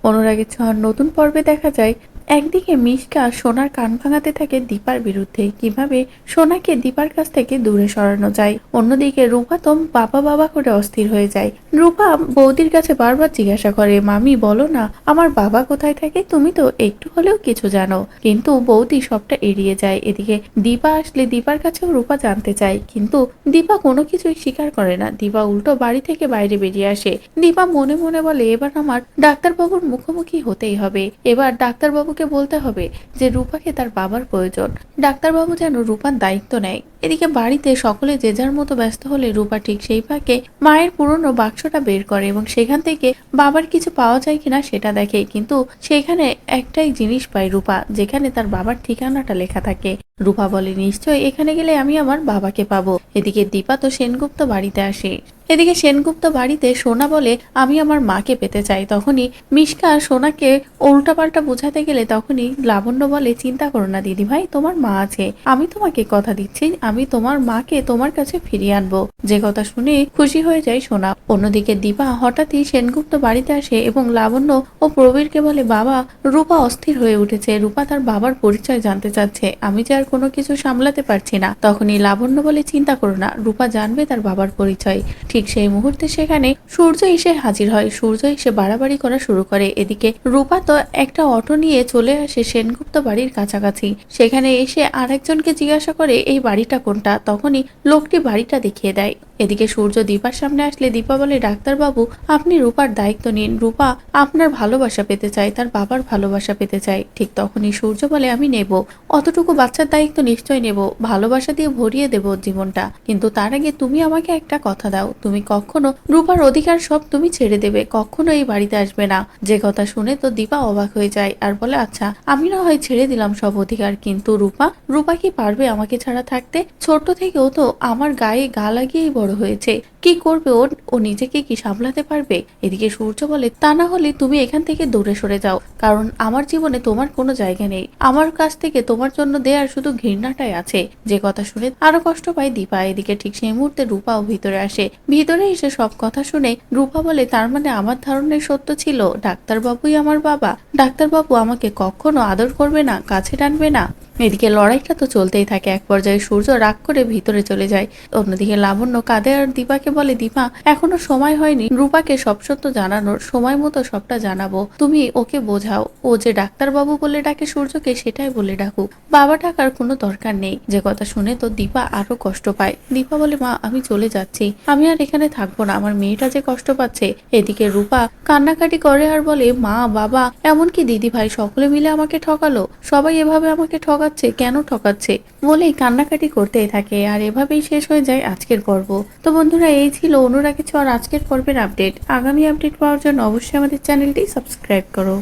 অনুরাগের ছোঁয়ার নতুন পর্বে দেখা যায় একদিকে মিশকা সোনার কান ভাঙাতে থাকে দীপার বিরুদ্ধে, কিভাবে সোনাকে দীপার কাছ থেকে দূরে সরানো যায়। অন্যদিকে রূপা তো বাবা বাবা করে অস্থির হয়ে যায়। রূপা বৌদির কাছে বারবার জিজ্ঞাসা করে, মামি বলো না আমার বাবা কোথায় থাকে, তুমি তো একটু হলেও কিছু জানো। কিন্তু বৌদি সবটা এড়িয়ে যায়। এদিকে দীপা আসলে দীপার কাছেও রূপা জানতে চায়, কিন্তু দীপা কোনো কিছুই স্বীকার করে না। দীপা উল্টো বাড়ি থেকে বাইরে বেরিয়ে আসে। দীপা মনে মনে বলে, এবার আমার ডাক্তারবাবুর মুখোমুখি হতেই হবে, এবার ডাক্তারবাবুকে বলতে হবে যে রূপাকে তার বাবার প্রয়োজন। ডাক্তারবাবু যেন রূপার দায়িত্ব নেয়। এদিকে বাড়িতে সকলে যে যার মতো ব্যস্ত হলে রূপা ঠিক সেই ফাঁকে মায়ের পুরনো বাক্সটা বের করে এবং সেখান থেকে বাবার কিছু পাওয়া যায় কিনা সেটা দেখে। কিন্তু সেখানে একটাই জিনিস পায় রূপা, যেখানে তার বাবার ঠিকানাটা লেখা থাকে। রূপা বলে, নিশ্চয় এখানে গেলে আমি আমার বাবাকে পাবো। এদিকে দীপা তো সেনগুপ্ত বাড়িতে আসে। এদিকে সেনগুপ্ত বাড়িতে সোনা বলে, আমি আমার মাকে পেতে চাই। তখনই মিশকা সোনাকে উল্টাপাল্টা বোঝাতে গেলে তখনই লাবণ্য বলে, চিন্তা করো না দিদি ভাই, তোমার মা আছে, আমি তোমাকে কথা দিচ্ছি আমি তোমার মাকে তোমার কাছে ফিরিয়ে আনবো। যে কথা শুনে খুশি হয়ে যায় সোনা। অন্যদিকে দীপা হঠাৎই সেনগুপ্ত বাড়িতে আসে এবং লাবণ্য ও প্রবীরকে বলে, বাবা রূপা অস্থির হয়ে উঠেছে, রূপা তার বাবার পরিচয় জানতে চাচ্ছে, আমি যে আর কোনো কিছু সামলাতে পারছি না। তখনই লাবণ্য বলে, চিন্তা করো না, রূপা জানবে তার বাবার পরিচয়। ঠিক সেই মুহূর্তে সেখানে সূর্য এসে হাজির হয়। সূর্য এসে বাড়াবাড়ি করা শুরু করে। এদিকে রূপা তো একটা অটো নিয়ে চলে আসে সেনগুপ্ত বাড়ির কাছাকাছি। সেখানে এসে আরেকজনকে জিজ্ঞাসা করে, এই বাড়িটা কোনটা। তখনই লোকটি বাড়িটা দেখিয়ে দেয়। এদিকে সূর্য দীপার সামনে আসলে দীপা বলে, ডাক্তারবাবু আপনি রূপার দায়িত্ব নিন, রূপা আপনার ভালোবাসা পেতে চায়, তার বাবার ভালোবাসা পেতে চায়। ঠিক তখনই সূর্য বলে, আমি নেব, অতটুকু বাচ্চার দায়িত্ব নিশ্চয় নেব, ভালোবাসা দিয়ে ভরিয়ে দেব জীবনটা, কিন্তু তার আগে তুমি আমাকে একটা কথা দাও, তুমি কখনো রূপার অধিকার সব তুমি ছেড়ে দেবে, কখনো এই বাড়িতে আসবে না। যে কথা শুনে তো দীপা অবাক হয়ে যায় আর বলে, আচ্ছা আমি না হয় ছেড়ে দিলাম সব অধিকার, কিন্তু রূপা রূপা কি পারবে আমাকে ছাড়া থাকতে? ছোট থেকেও তো আমার গায়ে গা লাগিয়েই বড় হয়েছে, কি করবে ও, ও নিজেকে কি সামলাতে পারবে? এদিকে সূর্য বলে, তা না হলে তুমি এখান থেকে দূরে সরে যাও, কারণ আমার জীবনে তোমার কোনো জায়গা নেই, আমার কাছ থেকে তোমার জন্য দেয়ার শুধু ঘৃণাটাই আছে। যে কথা শুনে আরো কষ্ট পায় দীপা। এদিকে ঠিক সেই মুহূর্তে রূপাও ভিতরে আসে। ভিতরে এসে সব কথা শুনে রূপা বলে, তার মানে আমার ধারণাই সত্য ছিল, ডাক্তারবাবুই আমার বাবা, ডাক্তারবাবু আমাকে কখনো আদর করবে না, কাছে টানবে না। এদিকে লড়াইটা তো চলতেই থাকে। এক পর্যায়ে সূর্য রাগ করে ভিতরে চলে যায়। অন্যদিকে লাবণ্য কাঁদে আর দীপাকে বলে, দীপা এখনো সময় হয়নি রূপাকে সব সত্য জানানোর, সময় মতো সবটা জানাবো, তুমি ওকে বোঝাও, ও যে ডাক্তারবাবু বলে ডাকে সূর্যকে সেটাই বলে ডাকুক, বাবা ডাকার কোনো দরকার নেই। যে কথা শুনে তো দীপা আরো কষ্ট পায়। দীপা বলে, মা আমি চলে যাচ্ছি, আমি আর এখানে থাকবো না, আমার মেয়েটা যে কষ্ট পাচ্ছে। এদিকে রূপা কান্নাকাটি করে আর বলে, মা বাবা এমনকি দিদি ভাই সকলে মিলে আমাকে ঠকালো, সবাই এভাবে আমাকে ঠকাচ্ছে, কেন ঠকাচ্ছে বলেই কান্নাকাটি করতেই থাকে। আর এভাবেই শেষ হয়ে যায় আজকের পর্ব। তো বন্ধুরা, এই ছিল অনুরাগের ছোঁয়ার আজকের পর্বের আপডেট। আগামী আপডেট পাওয়ার জন্য অবশ্যই আমাদের চ্যানেলটি সাবস্ক্রাইব করো।